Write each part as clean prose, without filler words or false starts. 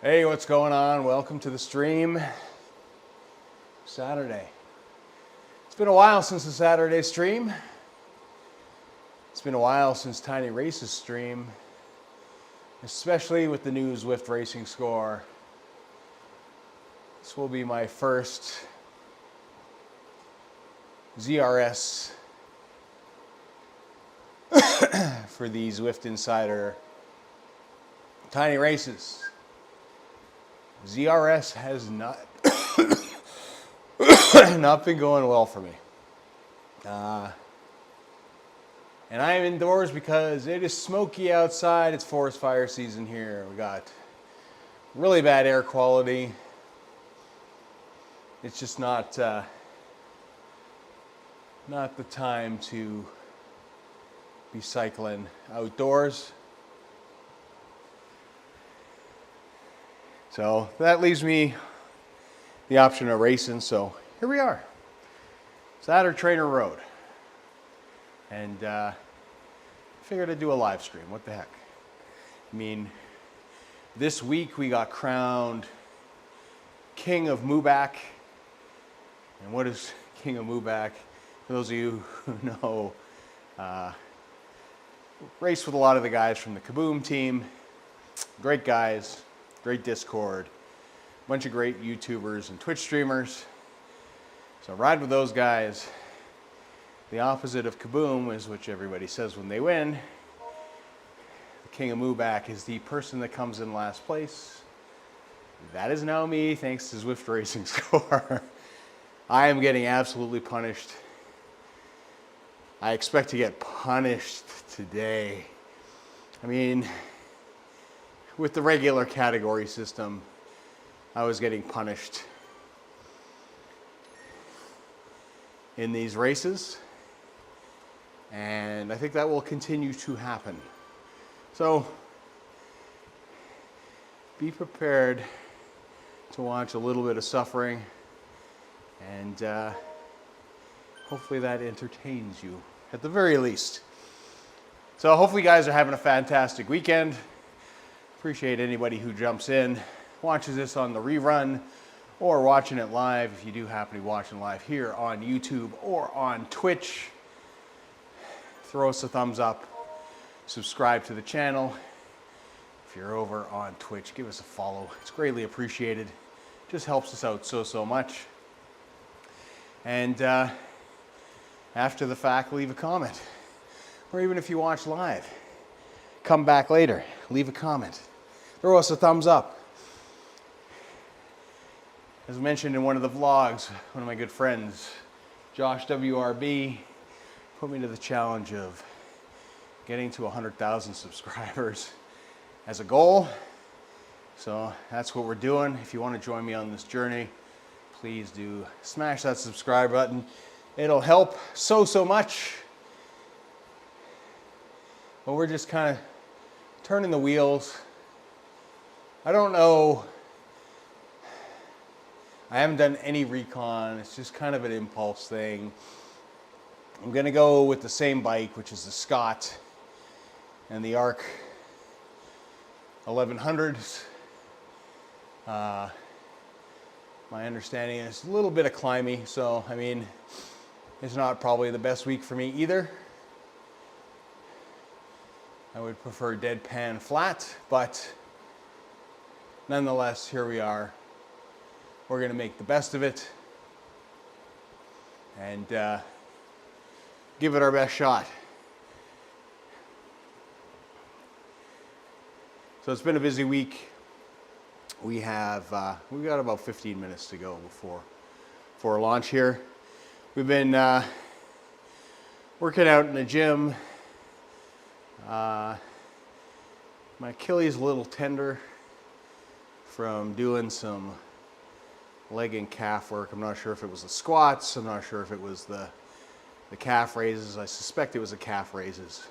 Hey, what's going on? Welcome to the stream. Saturday. It's been a while since the Saturday stream. It's been a while since Tiny Race's stream, especially with the new Zwift racing score. This will be my first ZRS for the Zwift Insider Tiny Races. ZRS has not not been going well for me. And I am indoors because it is smoky outside. It's forest fire season here. We got really bad air quality. It's just not the time to be cycling outdoors. So that leaves me the option of racing. So here we are. Saturday Trainer Road. And figured I'd do a live stream. What the heck? I mean, this week we got crowned King of Mooback. And what is King of Mooback? For those of you who know, raced with a lot of the guys from the Kaboom team. Great guys. Great Discord, a bunch of great YouTubers and Twitch streamers. So ride with those guys. The opposite of Kaboom is which everybody says when they win. The King of Mooback is the person that comes in last place. That is now me, thanks to Zwift Racing Score. I am getting absolutely punished. I expect to get punished today. I mean, with the regular category system, I was getting punished in these races, and I think that will continue to happen. So be prepared to watch a little bit of suffering, and hopefully that entertains you at the very least. So hopefully you guys are having a fantastic weekend. Appreciate anybody who jumps in, watches this on the rerun, or watching it live. If you do happen to be watching live here on YouTube or on Twitch, throw us a thumbs up, subscribe to the channel. If you're over on Twitch, give us a follow. It's greatly appreciated. Just helps us out so much. And after the fact, leave a comment. Or even if you watch live, come back later, leave a comment. Throw us a thumbs up. As mentioned in one of the vlogs, one of my good friends, Josh WRB, put me to the challenge of getting to 100,000 subscribers as a goal. So that's what we're doing. If you want to join me on this journey, please do smash that subscribe button. It'll help so much. But we're just kind of turning the wheels. I don't know. I haven't done any recon. It's just kind of an impulse thing. I'm going to go with the same bike, which is the Scott and the Arc 1100s. My understanding is a little bit of climby, so I mean, it's not probably the best week for me either. I would prefer deadpan flat, but nonetheless, here we are. We're going to make the best of it and give it our best shot. So it's been a busy week. We've got about 15 minutes to go before launch here. We've been working out in the gym. My Achilles is a little tender from doing some leg and calf work. I'm not sure if it was the squats. I'm not sure if it was the calf raises. I suspect it was the calf raises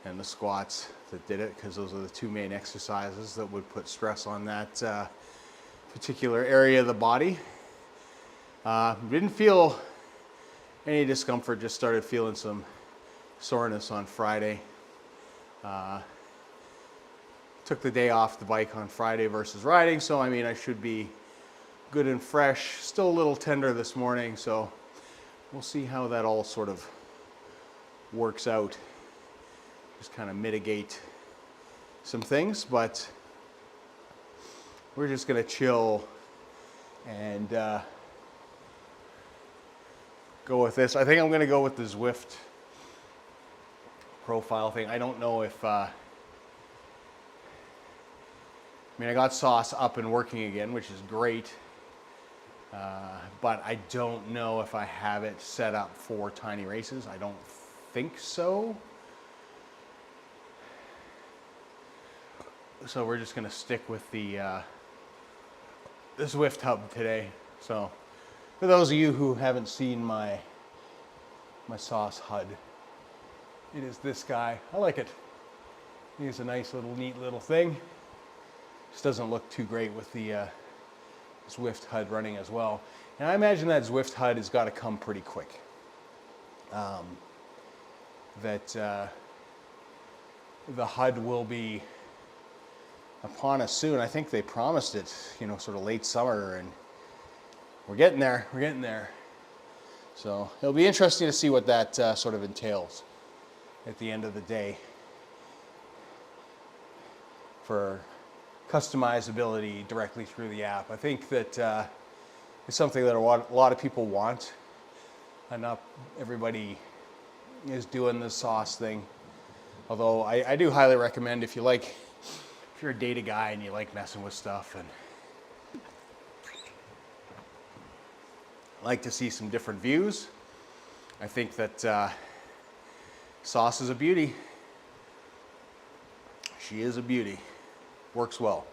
and the squats that did it, because those are the two main exercises that would put stress on that particular area of the body. Didn't feel any discomfort, just started feeling some soreness on Friday. took the day off the bike on Friday versus riding, so I mean I should be good and fresh. Still a little tender this morning, so we'll see how that all sort of works out. Just kind of mitigate some things, but we're just gonna chill and go with this. I think I'm gonna go with the Zwift profile thing. I don't know if I mean, I got Sauce up and working again, which is great, but I don't know if I have it set up for tiny races. I don't think so. So we're just gonna stick with the Zwift hub today. So for those of you who haven't seen my Sauce HUD, it is this guy. I like it. It's a nice little, neat little thing. Just doesn't look too great with the Zwift HUD running as well. And I imagine that Zwift HUD has got to come pretty quick. The HUD will be upon us soon. I think they promised it, you know, sort of late summer, and we're getting there. We're getting there. So it'll be interesting to see what that sort of entails at the end of the day for customizability directly through the app. I think that it's something that a lot of people want, and not everybody is doing the Sauce thing. Although I do highly recommend, if you're a data guy and you like messing with stuff and like to see some different views, I think that Sauce is a beauty. She is a beauty. Works well.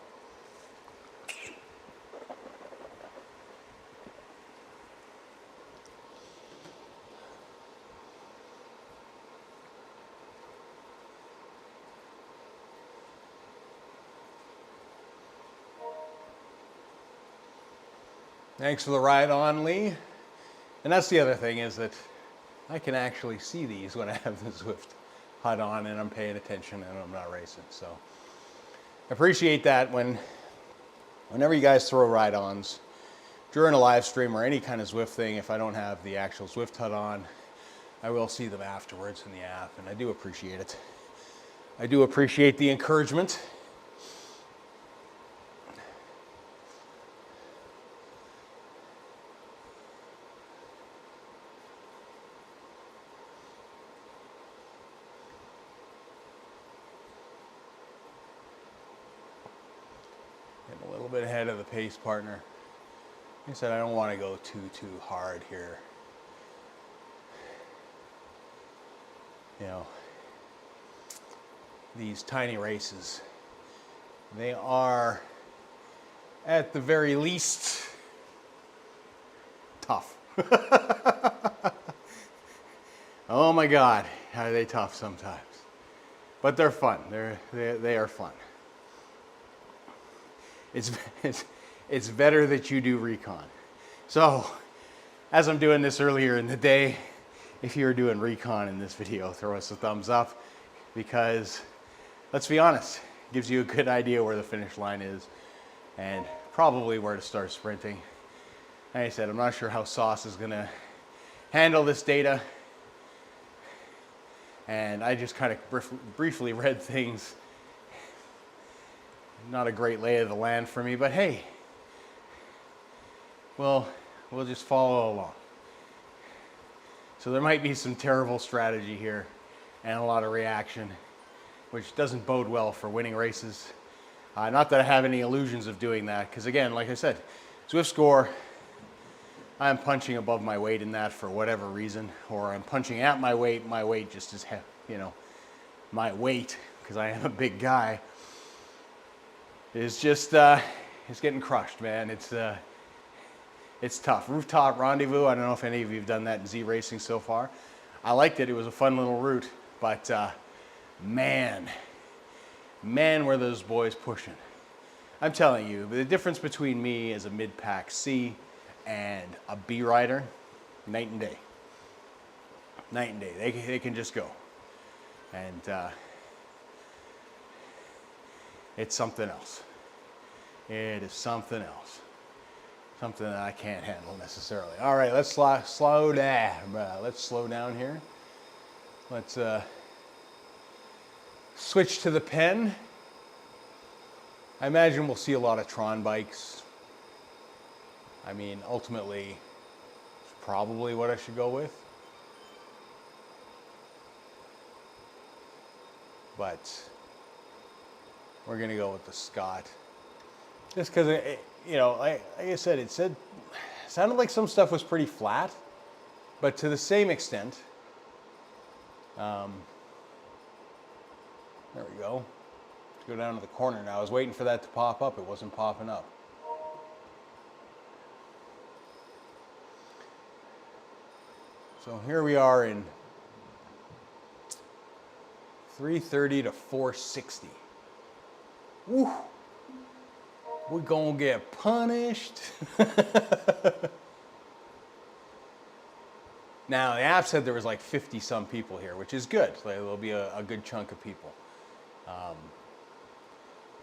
Thanks for the ride on, Lee. And that's the other thing, is that I can actually see these when I have the Zwift HUD on and I'm paying attention and I'm not racing. So I appreciate that whenever you guys throw ride-ons during a live stream or any kind of Zwift thing. If I don't have the actual Zwift HUD on, I will see them afterwards in the app, and I do appreciate it. I do appreciate the encouragement. A little bit ahead of the pace partner. Like I said, I don't want to go too hard here. You know, these tiny races, they are at the very least tough. Oh my God, are they tough sometimes? But they're fun. They are fun. It's better that you do recon. So, as I'm doing this earlier in the day, if you're doing recon in this video, throw us a thumbs up, because let's be honest, it gives you a good idea where the finish line is and probably where to start sprinting. Like I said, I'm not sure how Sauce is gonna handle this data, and I just kind of briefly read things. Not a great lay of the land for me, but hey, well, we'll just follow along. So there might be some terrible strategy here and a lot of reaction, which doesn't bode well for winning races. Not that I have any illusions of doing that, because again, like I said, Zwift score, I'm punching above my weight in that for whatever reason, or I'm punching at my weight just as, you know, my weight, because I am a big guy, is just, it's getting crushed, man. It's tough. Rooftop Rendezvous, I don't know if any of you have done that in zracing so far. I liked it. It was a fun little route, but man, were those boys pushing. I'm telling you, the difference between me as a mid-pack C and a B rider, night and day. Night and day. They can just go. And it's something else. It is something else. Something that I can't handle necessarily. All right, let's slow down. Let's slow down here. Let's switch to the pen. I imagine we'll see a lot of Tron bikes. I mean, ultimately, it's probably what I should go with. But we're gonna go with the Scott. Just because, you know, like I said, it sounded like some stuff was pretty flat, but to the same extent. There we go. Let's go down to the corner now. I was waiting for that to pop up. It wasn't popping up. So here we are in 330 to 460. Woo! We're gonna get punished. Now, the app said there was like 50 some people here, which is good. Like, there'll be a good chunk of people.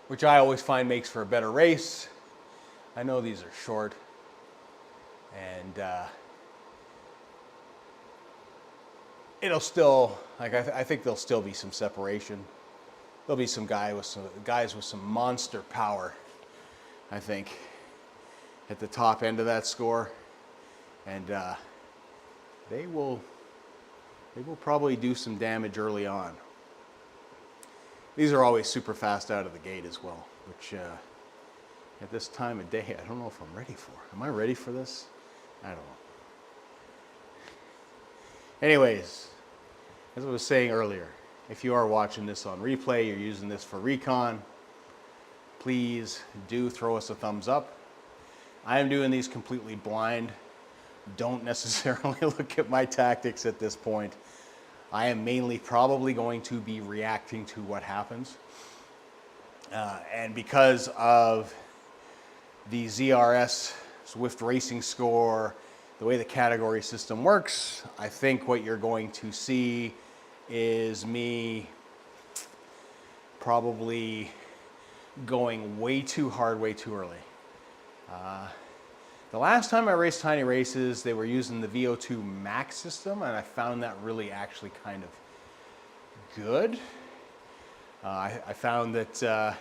Which I always find makes for a better race. I know these are short. And it'll still, like, I think there'll still be some separation. There'll be some guys with some monster power, I think, at the top end of that score. And they will probably do some damage early on. These are always super fast out of the gate as well, which at this time of day, I don't know if I'm ready for. Am I ready for this? I don't know. Anyways, as I was saying earlier, if you are watching this on replay, you're using this for recon, please do throw us a thumbs up. I am doing these completely blind. Don't necessarily look at my tactics at this point. I am mainly probably going to be reacting to what happens. And because of the ZRS Zwift Racing score, the way the category system works, I think what you're going to see is me probably going way too hard, way too early. The last time I raced Tiny Races, they were using the VO2 max system, and I found that really actually kind of good. I found that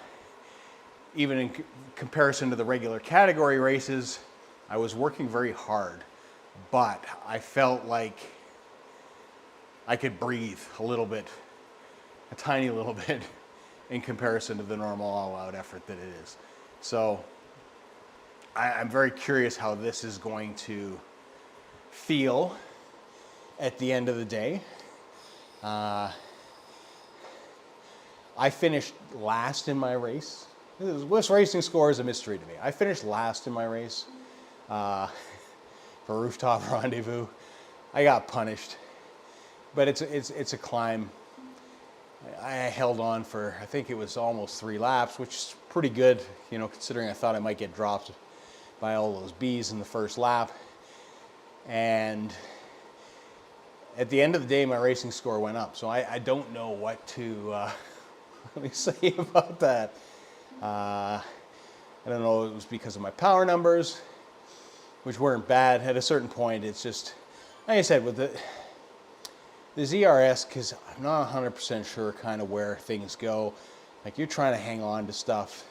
even in comparison to the regular category races, I was working very hard, but I felt like I could breathe a little bit, a tiny little bit, in comparison to the normal all-out effort that it is. So I'm very curious how this is going to feel at the end of the day. I finished last in my race. This racing score is a mystery to me. I finished last in my race for Rooftop Rendezvous. I got punished, but it's a climb. I held on for, I think it was almost 3 laps, which is pretty good, you know, considering I thought I might get dropped by all those bees in the first lap. And at the end of the day, my racing score went up. So I don't know what to let me say about that. I don't know if it was because of my power numbers, which weren't bad. At a certain point, it's just, like I said, with the ZRS, because I'm not 100% sure kind of where things go. Like, you're trying to hang on to stuff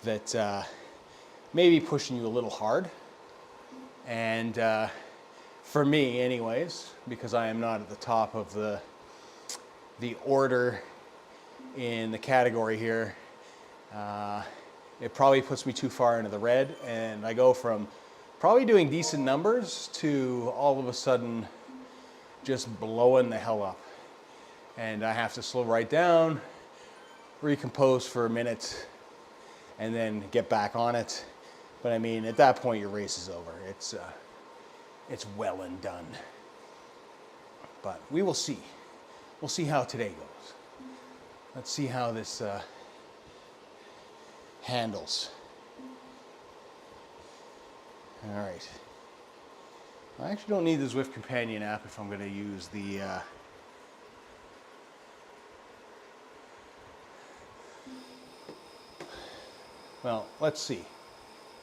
that maybe pushing you a little hard. And for me anyways, because I am not at the top of the order in the category here, it probably puts me too far into the red, and I go from probably doing decent numbers to all of a sudden just blowing the hell up. And I have to slow right down, recompose for a minute, and then get back on it. But I mean, at that point, your race is over. It's well and done. But we will see. We'll see how today goes. Let's see how this handles. All right. I actually don't need the Zwift Companion app if I'm going to use the Well, let's see.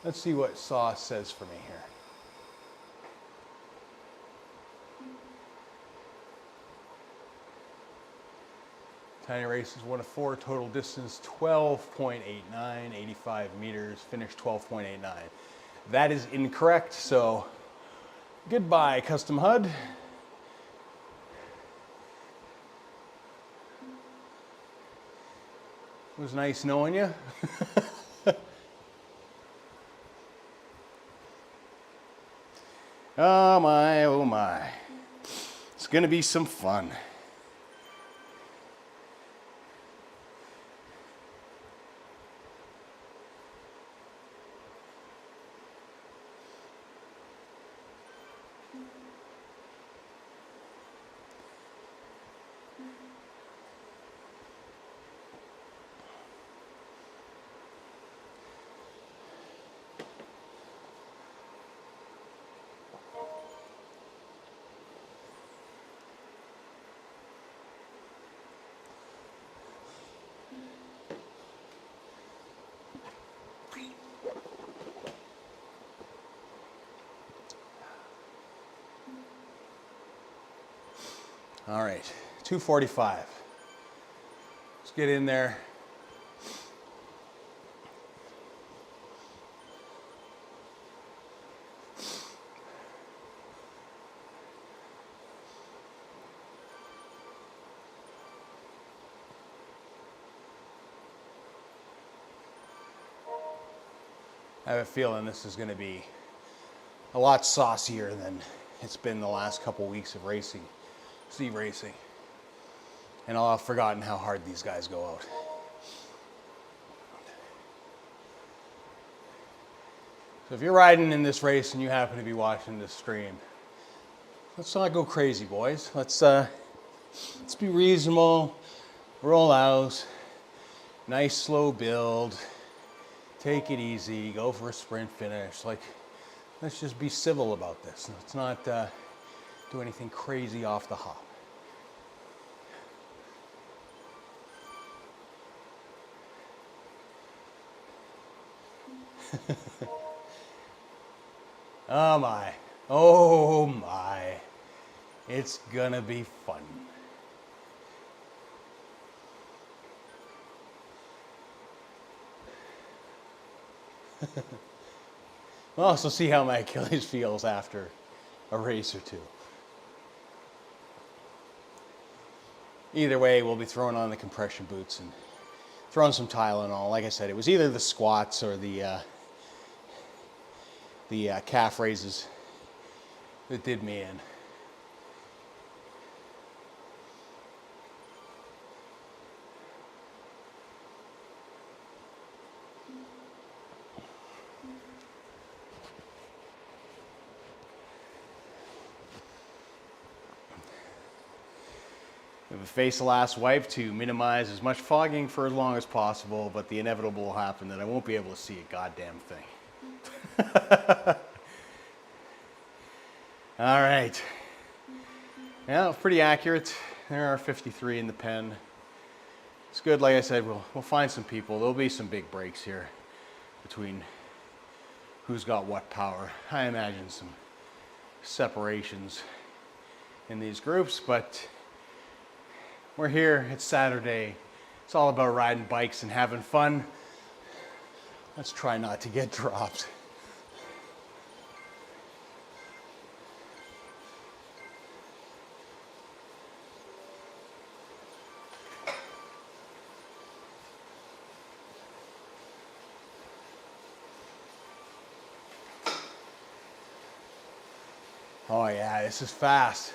Let's see what Sauce says for me here. Tiny Race is 1 of 4, total distance 12.89, 85 meters, finished 12.89. That is incorrect, so goodbye, Custom HUD. It was nice knowing you. Oh my, oh my. It's gonna be some fun. All right, 2:45. Let's get in there. I have a feeling this is going to be a lot saucier than it's been the last couple weeks of racing, zracing. And I'll have forgotten how hard these guys go out. So if you're riding in this race and you happen to be watching this stream, let's not go crazy, boys. Let's be reasonable, roll out, nice slow build. Take it easy, go for a sprint finish. Like, let's just be civil about this. Let's not do anything crazy off the hop. Oh my, oh my. It's gonna be fun. We'll also see how my Achilles feels after a race or two. Either way, we'll be throwing on the compression boots and throwing some Tylenol. Like I said, it was either the squats or the calf raises that did me in. We have a face the last wipe to minimize as much fogging for as long as possible, but the inevitable will happen that I won't be able to see a goddamn thing. All right. Yeah, pretty accurate. There are 53 in the pen. It's good. Like I said, we'll find some people. There'll be some big breaks here between who's got what power. I imagine some separations in these groups, but we're here. It's Saturday. It's all about riding bikes and having fun. Let's try not to get dropped. Oh yeah, this is fast.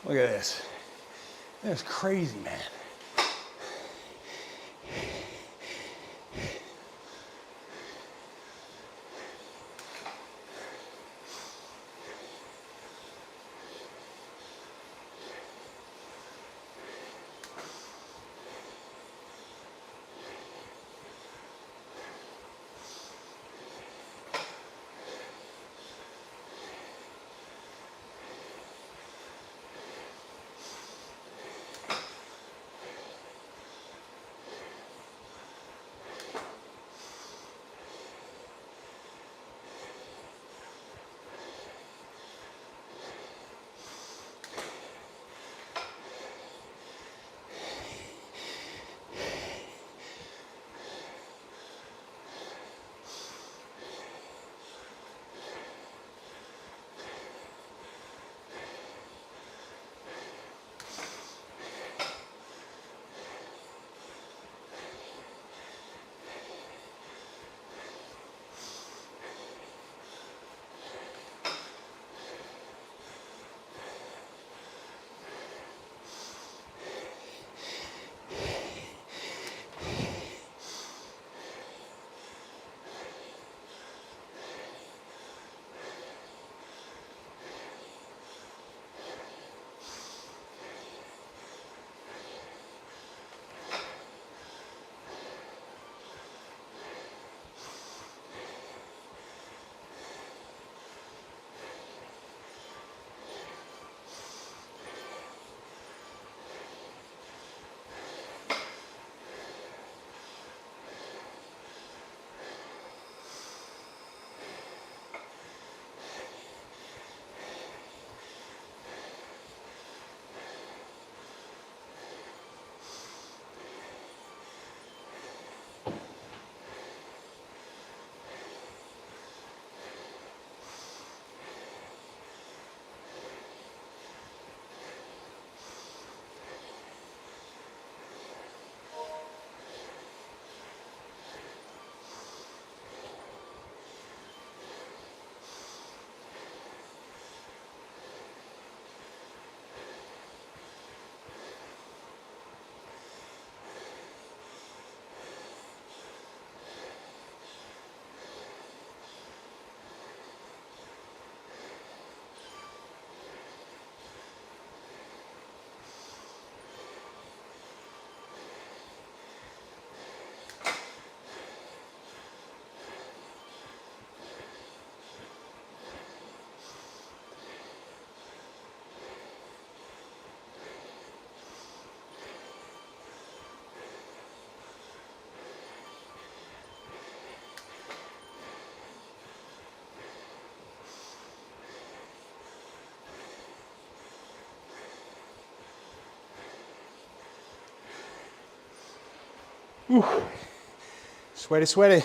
Look at this. That's crazy, man. Whew. Sweaty, sweaty.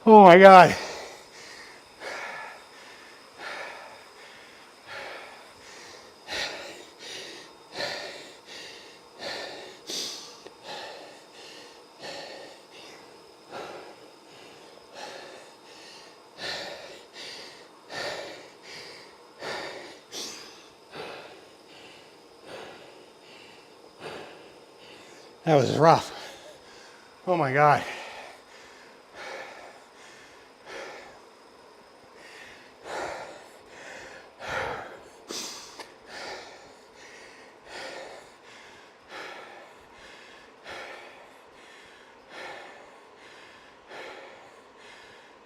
Oh my God. That was rough. Oh my God.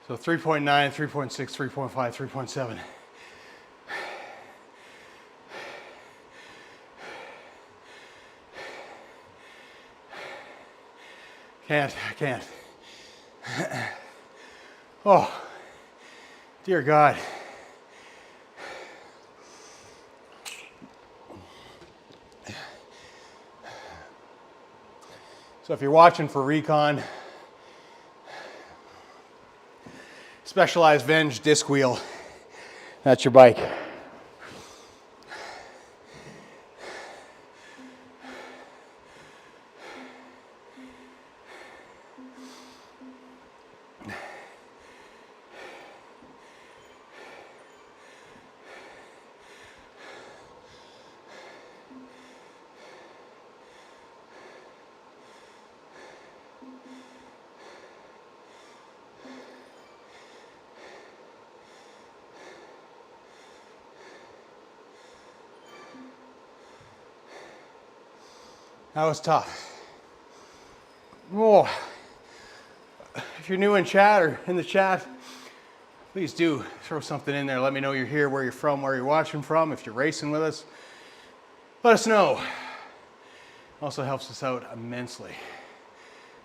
So 3.9, 3.6, 3.5, 3.7. I can't. Oh, dear God. So if you're watching for recon, Specialized Venge disc wheel, that's your bike. That was tough. Oh, if you're new in chat or in the chat, please do throw something in there. Let me know you're here, where you're from, where you're watching from. If you're racing with us, let us know. Also helps us out immensely.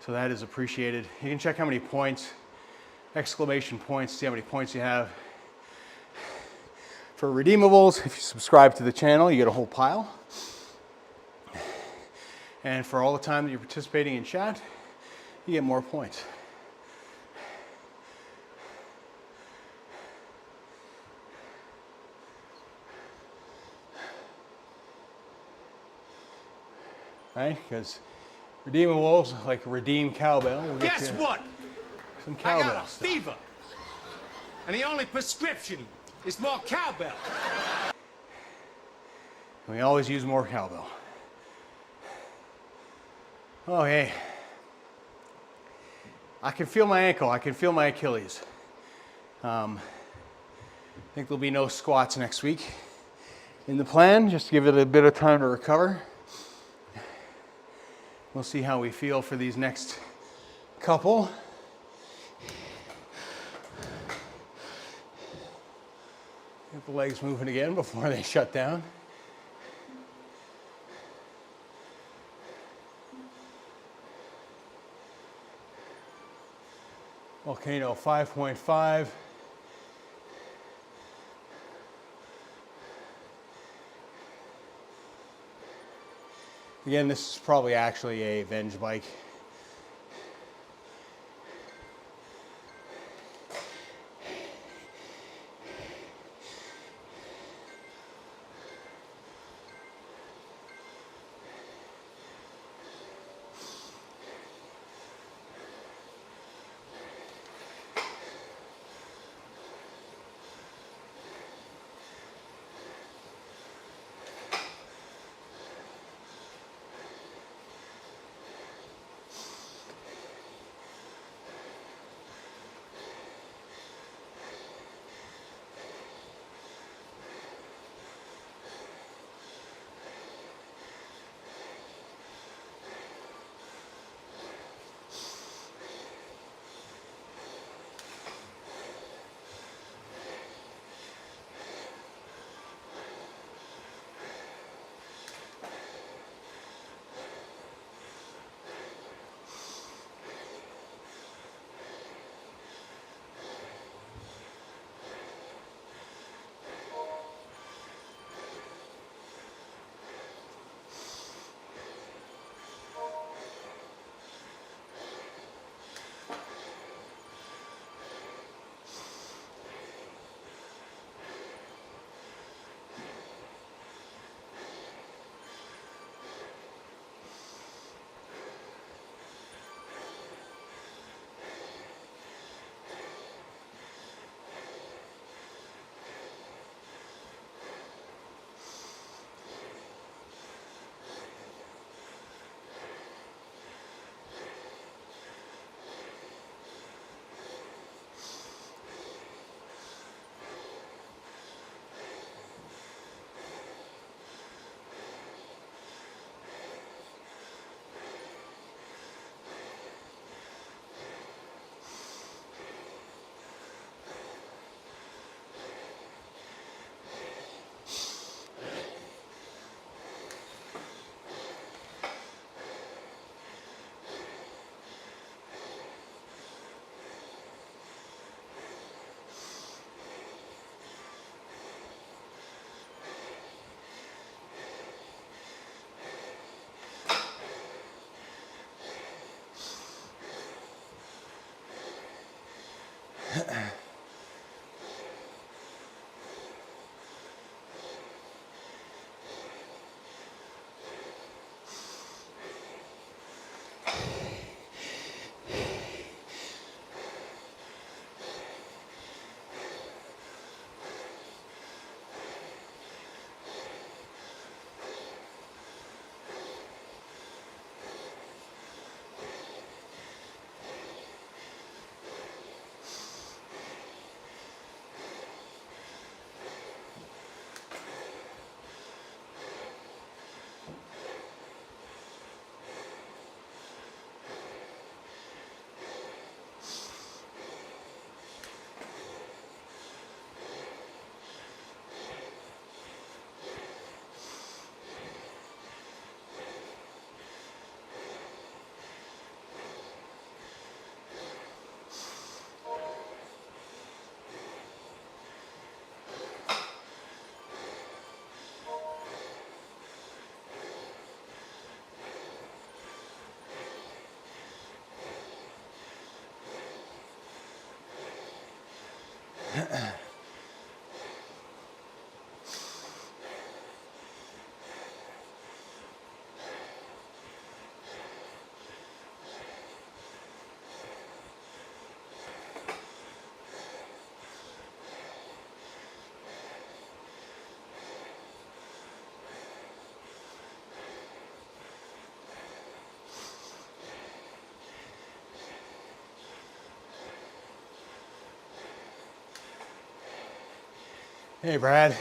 So that is appreciated. You can check how many points, exclamation points, see how many points you have. For redeemables, if you subscribe to the channel, you get a whole pile. And for all the time that you're participating in chat, you get more points. Right? Because redeemables, like redeem cowbell. We'll Guess what? Some cowbell I got a stuff. fever. And the only prescription is more cowbell. We always use more cowbell. Oh, hey. I can feel my ankle. I can feel my Achilles. I think there'll be no squats next week in the plan, just to give it a bit of time to recover. We'll see how we feel for these next couple. Get the legs moving again before they shut down. Volcano 5.5. Again, this is probably actually a Venge bike. Hey, Brad.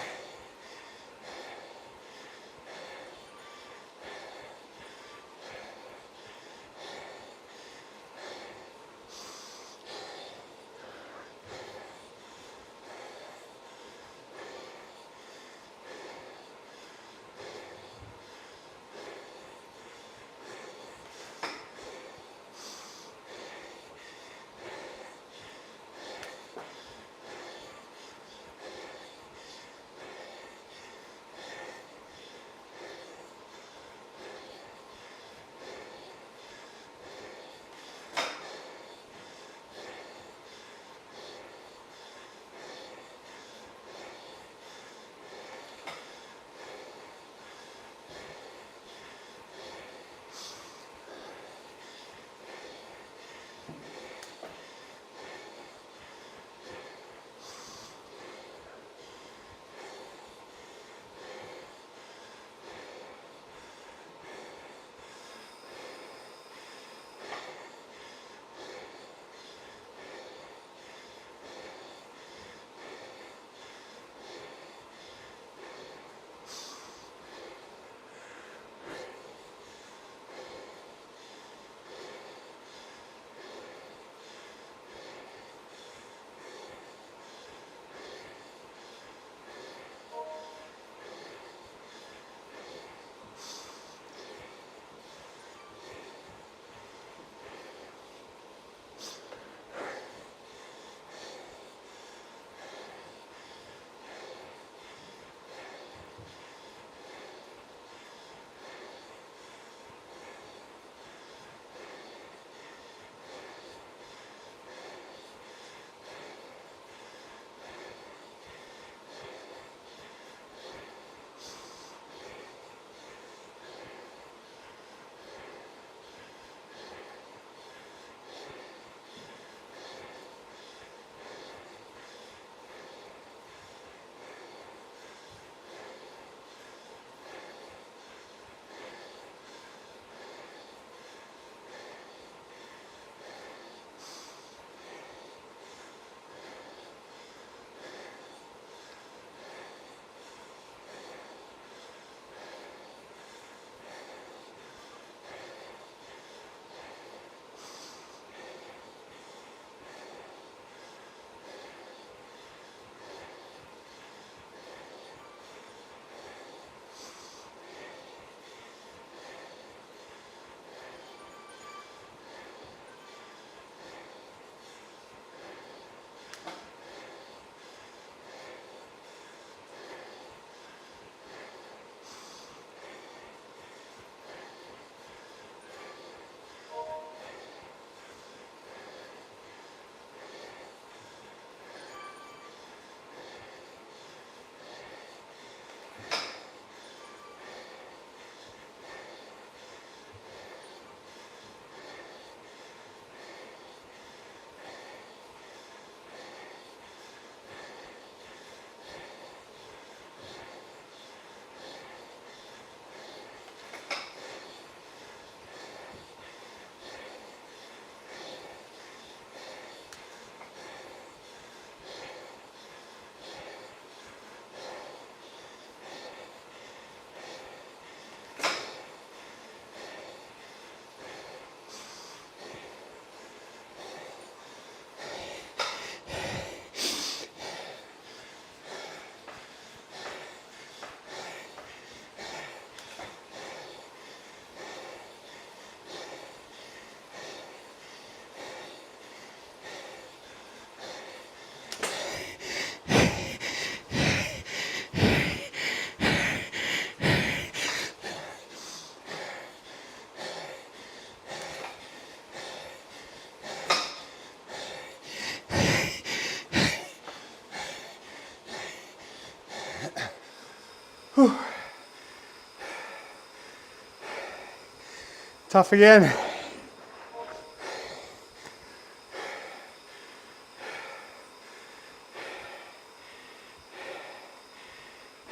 Tough again.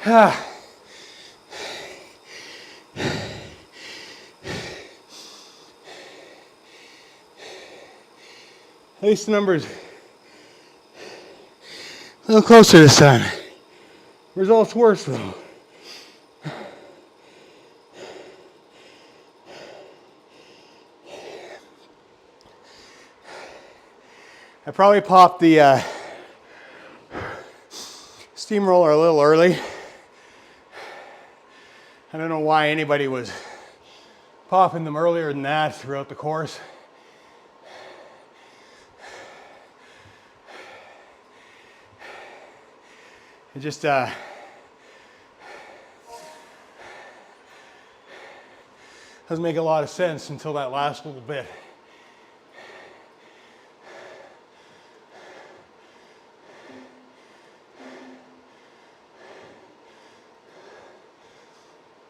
At least the numbers a little closer this time. Results worse though. I probably popped the Steamroller a little early. I don't know why anybody was popping them earlier than that throughout the course. It just doesn't make a lot of sense until that last little bit.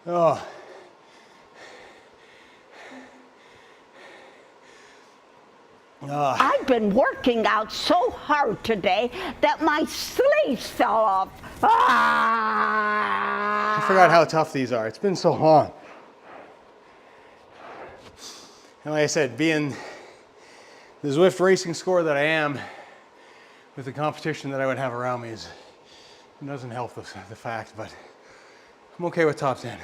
Oh. I've been working out so hard today that my sleeves fell off. Ah! I forgot how tough these are. It's been so long. And like I said, being the Zwift racing score that I am with the competition that I would have around me it doesn't help the fact, but I'm okay with top 10.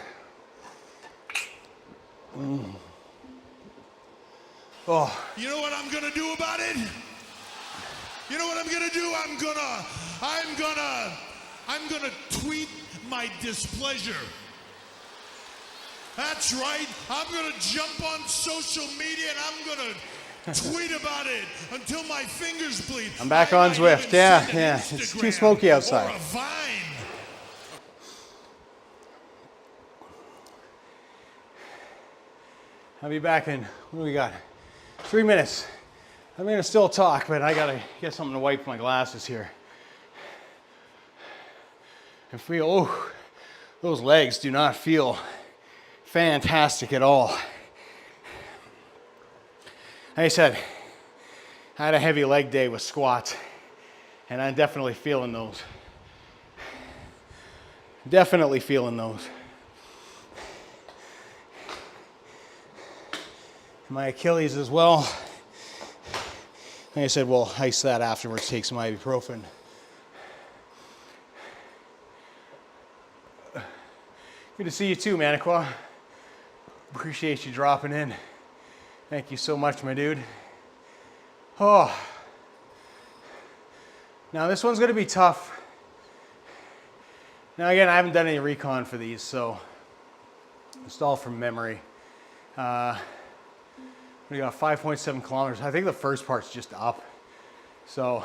Oh. You know what I'm gonna do about it? You know what I'm gonna do? I'm gonna tweet my displeasure. That's right. I'm gonna jump on social media and I'm gonna tweet about it until my fingers bleed. I'm back on Zwift. Yeah. It's too smoky outside. Or a Vine. I'll be back in, what do we got? 3 minutes. I'm gonna still talk, but I gotta get something to wipe my glasses here. And feel, oh, those legs do not feel fantastic at all. Like I said, I had a heavy leg day with squats, and I'm definitely feeling those. Definitely feeling those. My Achilles as well. Like I said, we'll ice that afterwards, take some ibuprofen. Good to see you too, Manaqua. Appreciate you dropping in. Thank you so much, my dude. Oh. Now this one's gonna be tough. Now again, I haven't done any recon for these, so it's all from memory. We got 5.7 kilometers. I think the first part's just up. So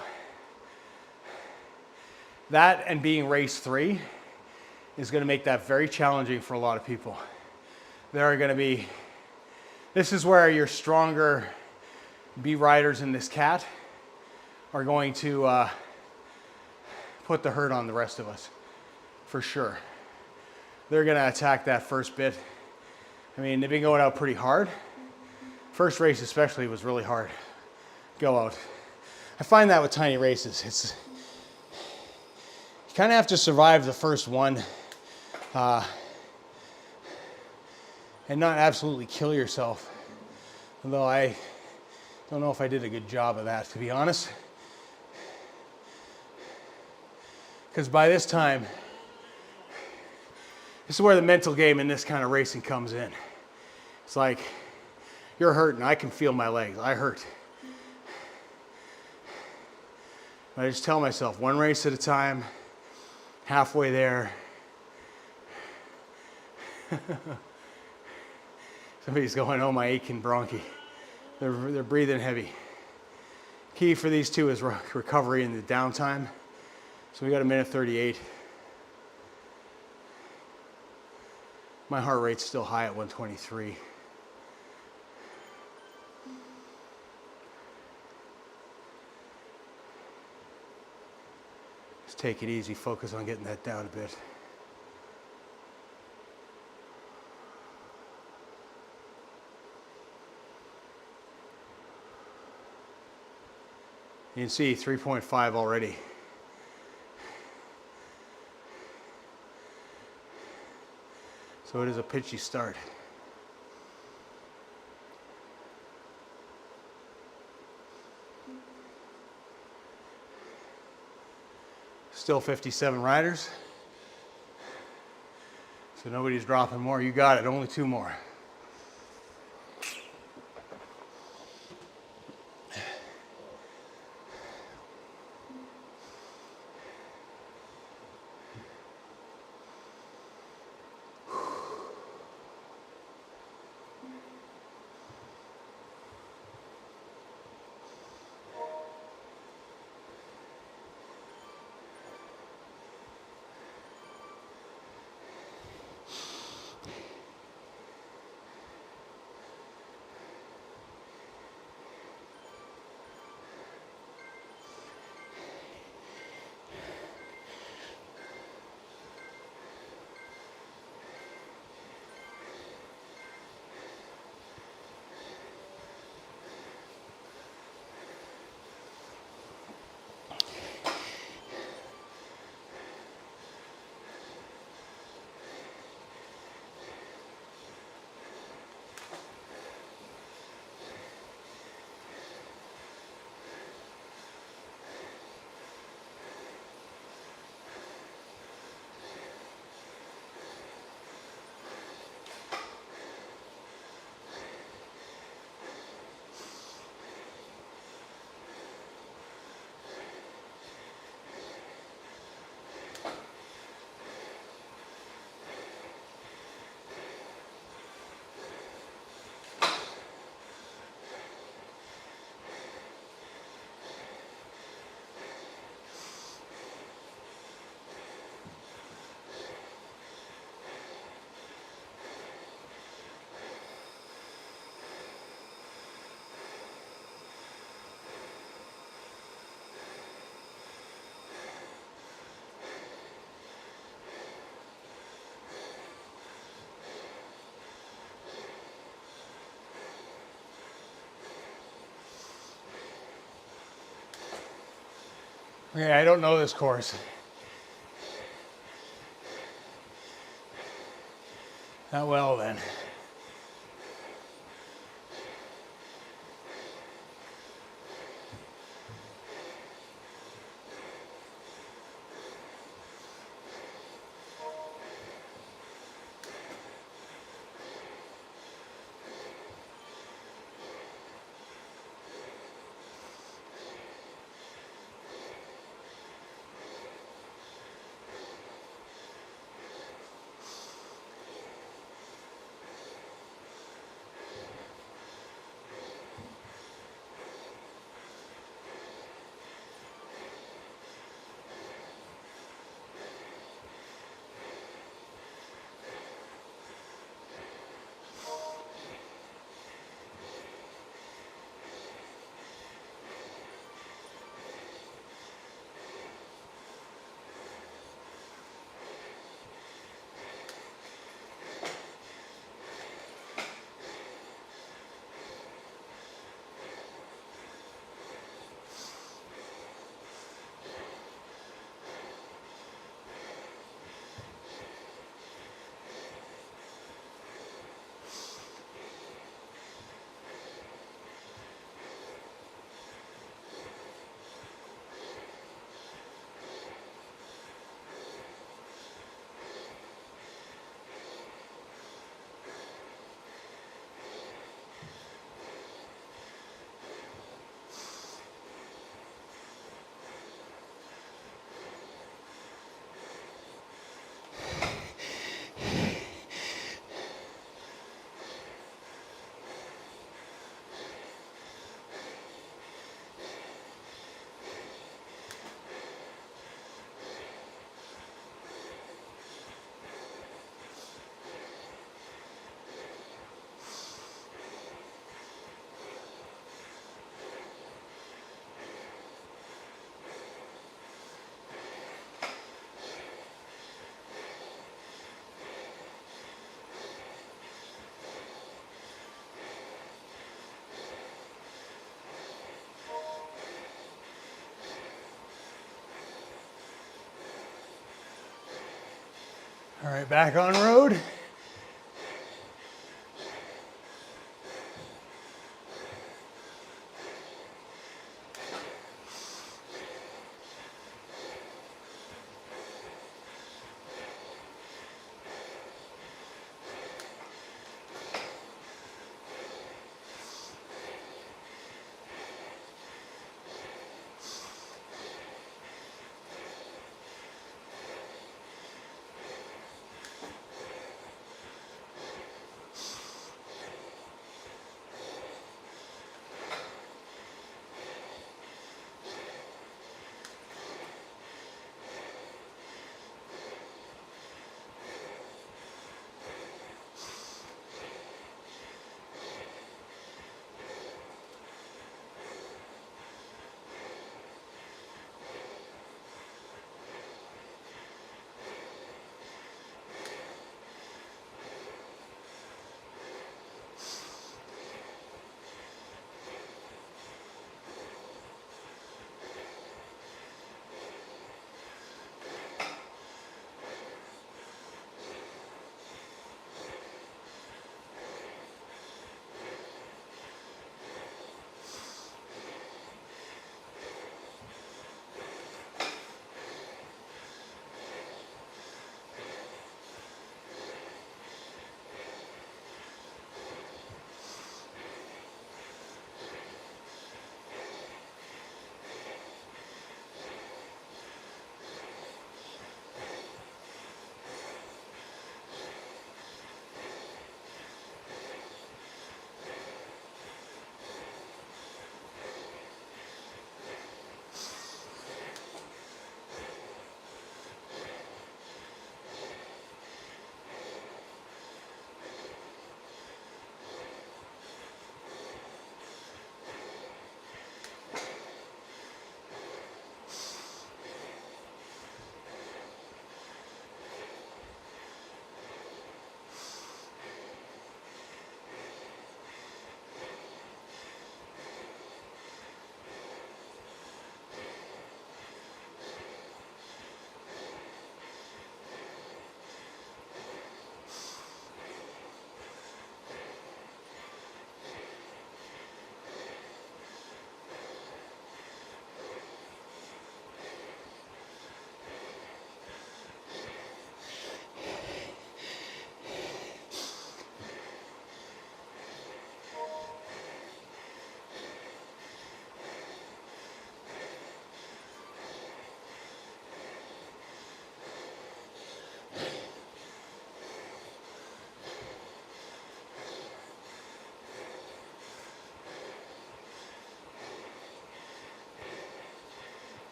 that and being race 3 is going to make that very challenging for a lot of people. There are going to be, this is where your stronger B riders in this cat are going to put the hurt on the rest of us, for sure. They're going to attack that first bit. I mean, they've been going out pretty hard. First race especially was really hard. Go out. I find that with tiny races. You kind of have to survive the first one and not absolutely kill yourself. Although I don't know if I did a good job of that, to be honest. Because by this time, this is where the mental game in this kind of racing comes in. It's like, you're hurting, I can feel my legs, I hurt. But I just tell myself, one race at a time, halfway there. Somebody's going, oh, my aching bronchi. They're breathing heavy. Key for these two is recovery in the downtime. So we got 1:38. My heart rate's still high at 123. Just take it easy, focus on getting that down a bit. You can see 3.5 already. So it is a pitchy start. Still 57 riders. So nobody's dropping more. You got it, only 2 more. Okay, I don't know this course. Not well then. All right, back on road.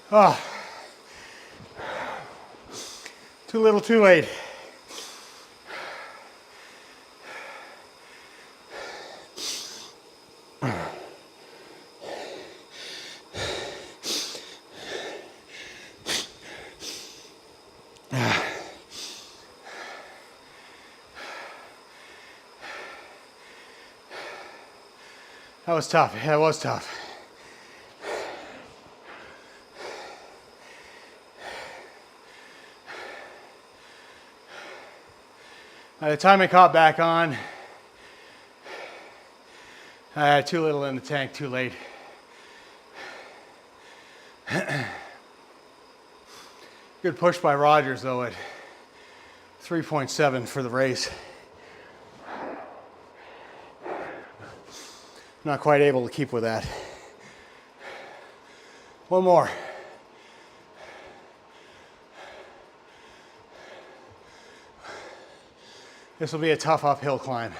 Oh, too little, too late. That was tough. Yeah, it was tough. By the time I caught back on, I had too little in the tank, too late. Good push by Rogers though at 3.7 for the race. Not quite able to keep with that. One more. This will be a tough uphill climb.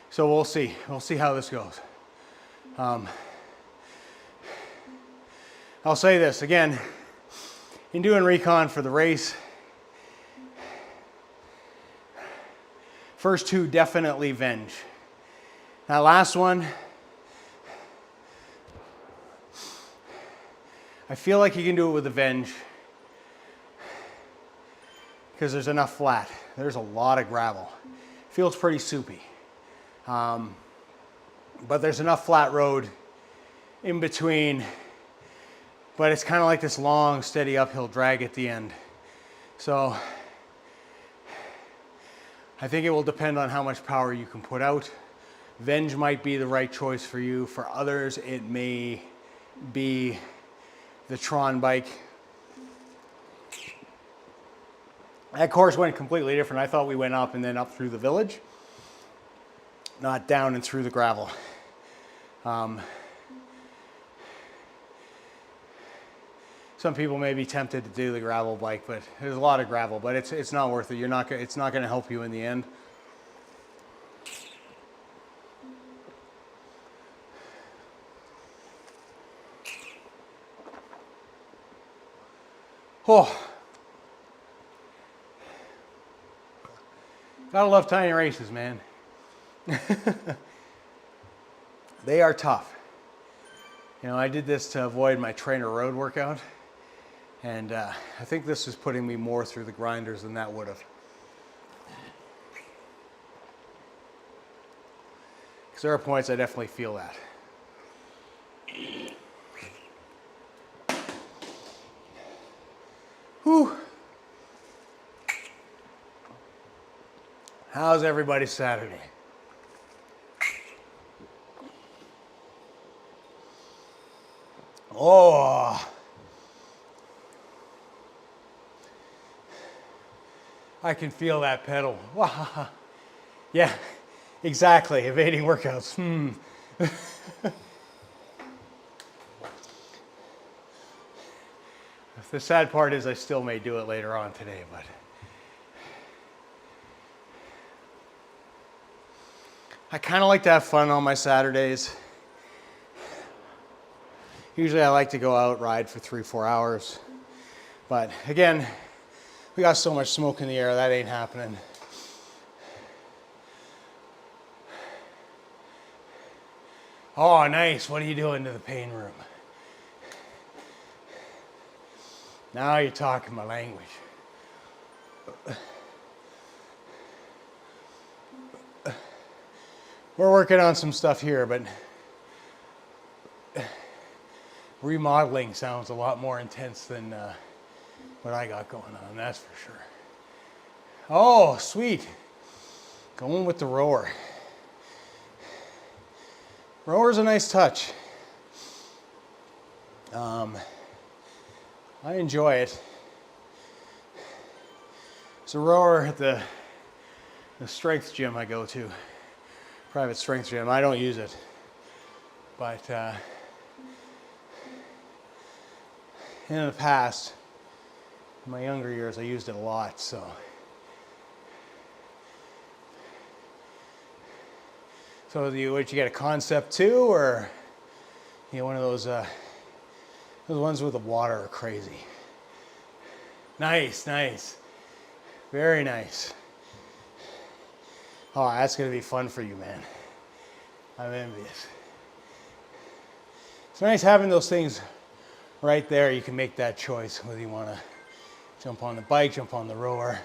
So we'll see. We'll see how this goes. I'll say this again, in doing recon for the race, first two definitely venge. That last one, I feel like you can do it with a venge because there's enough flat. There's a lot of gravel. Feels pretty soupy. But there's enough flat road in between, but it's kind of like this long, steady uphill drag at the end. So I think it will depend on how much power you can put out. Venge might be the right choice for you. For others, it may be the Tron bike. That course went completely different. I thought we went up and then up through the village, not down and through the gravel. Some people may be tempted to do the gravel bike, but there's a lot of gravel, but it's not worth it. It's not going to help you in the end. Oh. Gotta love tiny races, man. They are tough. You know, I did this to avoid my trainer road workout, and I think this is putting me more through the grinders than that would have. Because there are points I definitely feel that. Whew. How's everybody's Saturday? Oh, I can feel that pedal. Wow. Yeah, exactly. Evading workouts. The sad part is I still may do it later on today, but I kind of like to have fun on my Saturdays. Usually I like to go out, ride for 3-4 hours. But again, we got so much smoke in the air, that ain't happening. Oh, nice. What are you doing to the pain room? Now you're talking my language. We're working on some stuff here, but remodeling sounds a lot more intense than what I got going on, that's for sure. Oh, sweet. Going with the rower. Rower's a nice touch. I enjoy it. It's a rower at the strength gym I go to, private strength gym. I don't use it, but in the past, in my younger years, I used it a lot. So what, you get a Concept 2, or one of those ones with the water are crazy. Nice, nice. Very nice. Oh, that's gonna be fun for you, man. I'm envious. It's nice having those things right there. You can make that choice whether you wanna jump on the bike, jump on the rower.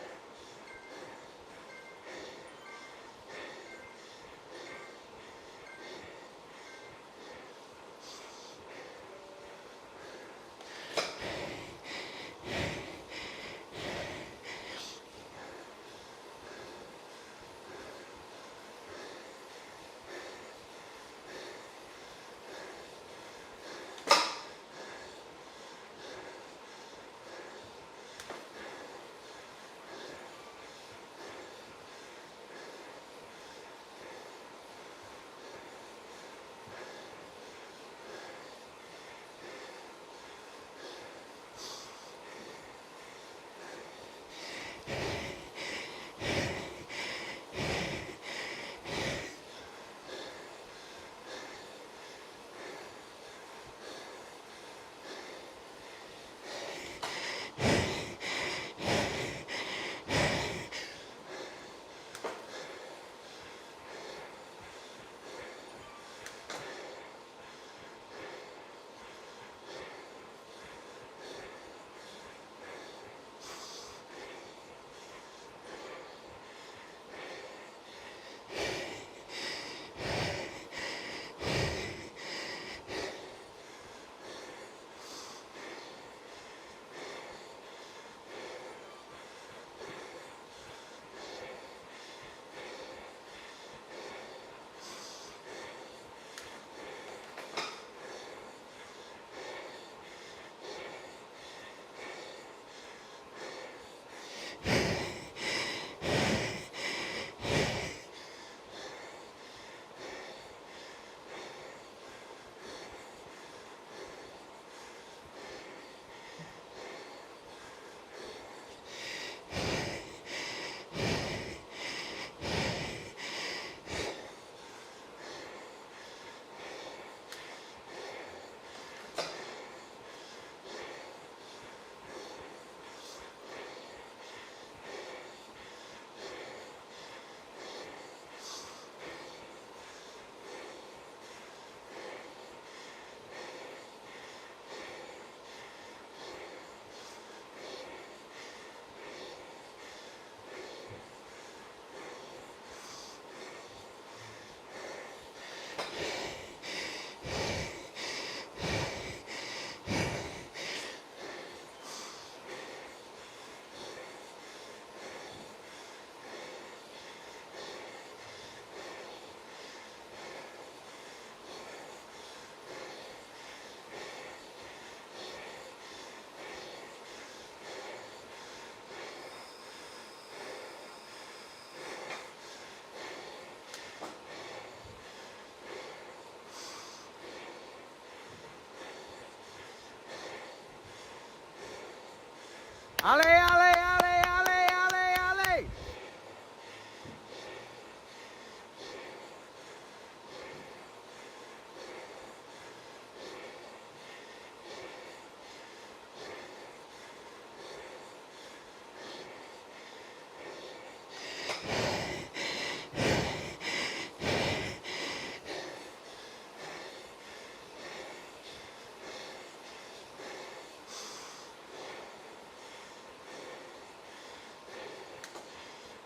Allez, allez, allez, allez, allez, allez!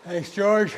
Thanks, George.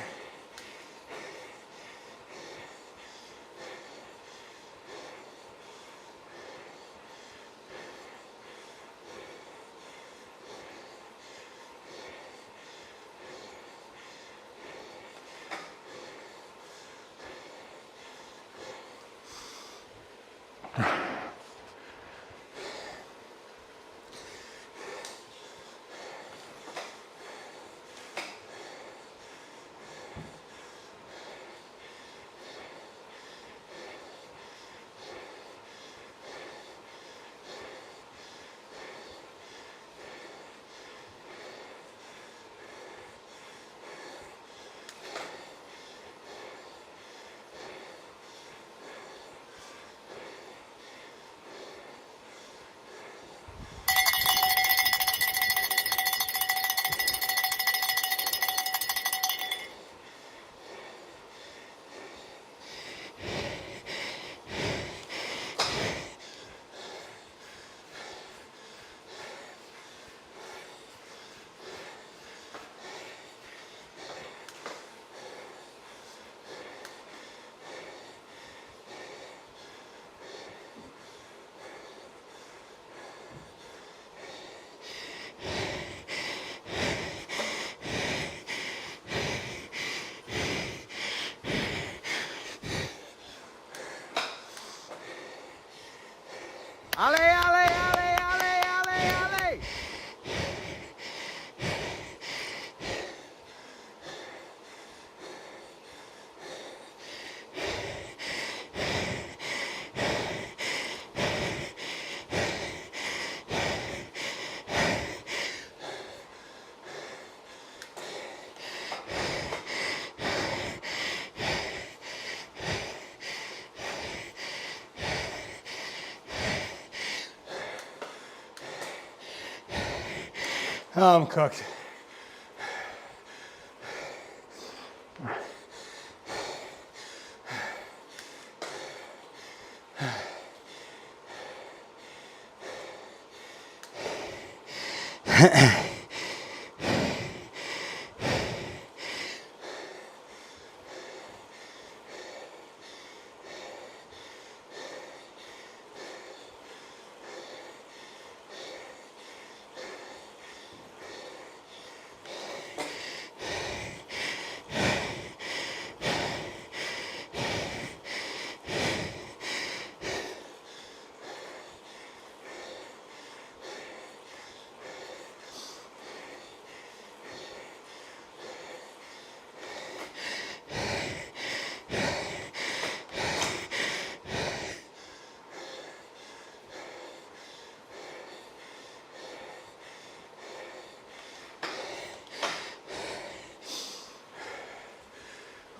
Ale, ale, ale, ale, ale, ale. I'm cooked.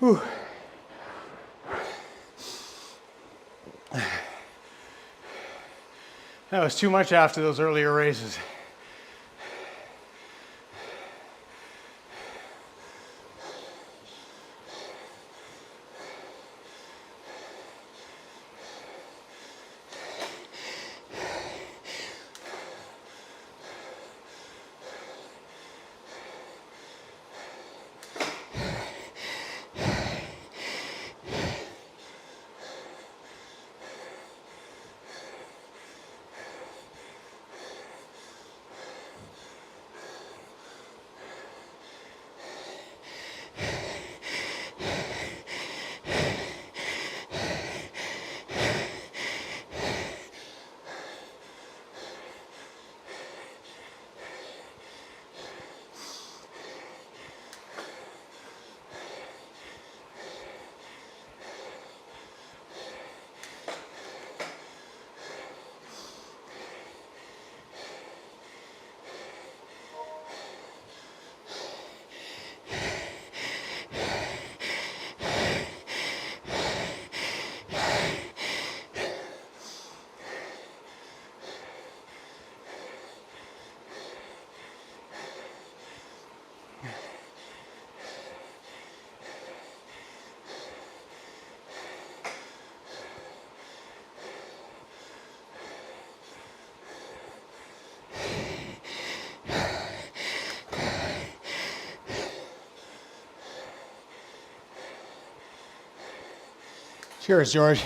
Whew. That was too much after those earlier races. Cheers, George.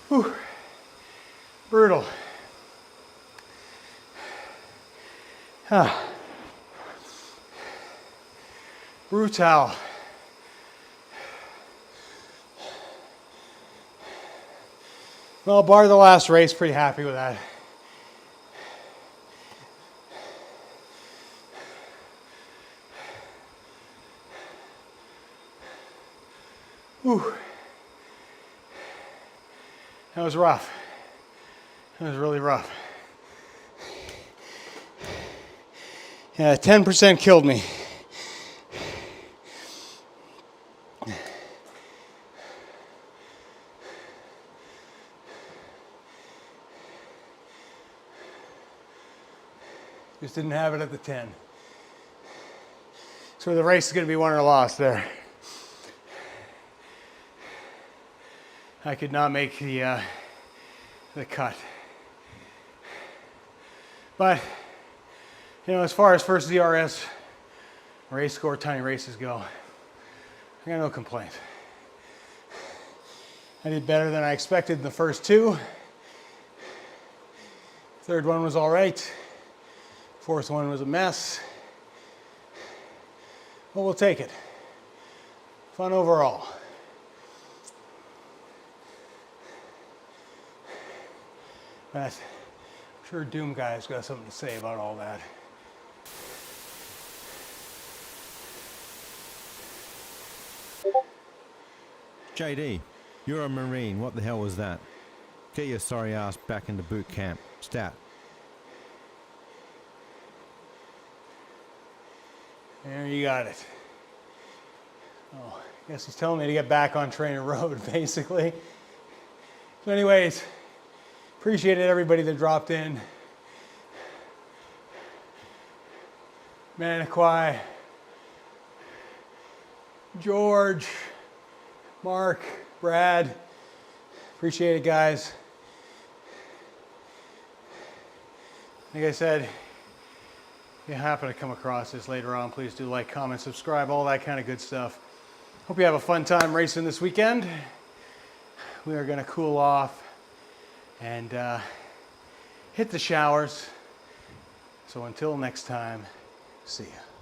Whew. Brutal. Brutal. Well, bar the last race, pretty happy with that. Whew. That was rough. That was really rough. Yeah, 10% killed me. Just didn't have it at the 10. So the race is going to be won or lost there. I could not make the cut. But, you know, as far as first DRS race score tiny races go, I got no complaints. I did better than I expected in the first two. Third one was all right. Fourth one was a mess. But we'll take it. Fun overall. But I'm sure Doom Guy's got something to say about all that. JD, you're a Marine. What the hell was that? Get your sorry ass back into boot camp. Stat. There you got it. Oh, I guess he's telling me to get back on Trainer Road, basically. So anyways, appreciated everybody that dropped in. Maniquai, George, Mark, Brad. Appreciate it, guys. Like I said, if you happen to come across this later on, please do like, comment, subscribe, all that kind of good stuff. Hope you have a fun time racing this weekend. We are going to cool off and hit the showers. So until next time, see ya.